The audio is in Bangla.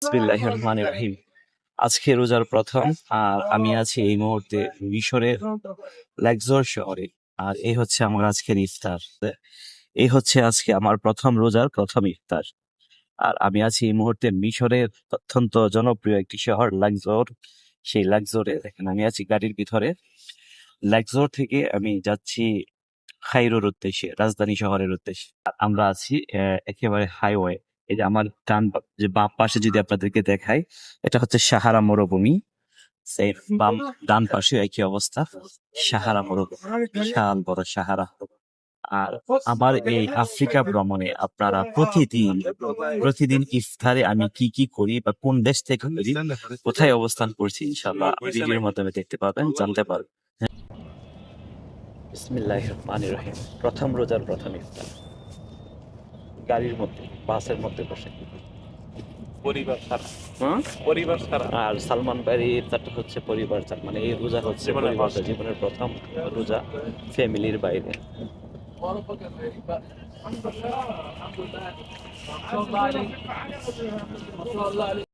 বিসমিল্লাহির রহমানির রহিম। আজকে রোজার প্রথম, আর আমি আছি এই মুহূর্তে মিশরের লাক্সোর শহরে। আর এই হচ্ছে আমার আজকের ইফতার। এই হচ্ছে আজকে আমার প্রথম রোজার প্রথম ইফতার। আর আমি আছি এই মুহূর্তে মিশরের অত্যন্ত জনপ্রিয় একটি শহর লাক্সোর। সেই লাক্সোরে দেখেন আমি আছি গাড়ির ভিতরে। লাক্সোর থেকে আমি যাচ্ছি কায়রোর উদ্দেশ্যে, রাজধানী শহরের উদ্দেশ্যে। আর আমরা আছি একেবারে হাইওয়ে। এই যে আমার যে বাম পাশে যদি আপনাদেরকে দেখাই, এটা হচ্ছে সাহারা মরুভূমি। সেম বাম ডান পাশে একই অবস্থা, সাহারা মরুভূমি, বিশাল বড় সাহারা। আর আমার এই আফ্রিকা ভ্রমণে আপনারা প্রতিদিন ইফতারে আমি কি কি করি বা কোন দেশ থেকে করি, কোথায় অবস্থান করছি, ইনশাআল্লাহ ভিডিওর মাধ্যমে দেখতে পাবেন, জানতে পারবেন। বিসমিল্লাহির রহমানির রহিম। প্রথম রোজার প্রথম ইফতার গাড়ির মধ্যে, বাসের মধ্যে বসে, পরিবার ছাড়া। আর সালমান ভাইয়ের ইফতারটা হচ্ছে পরিবার ছাড়া, মানে এই রোজা হচ্ছে জীবনের প্রথম রোজা ফ্যামিলির বাইরে।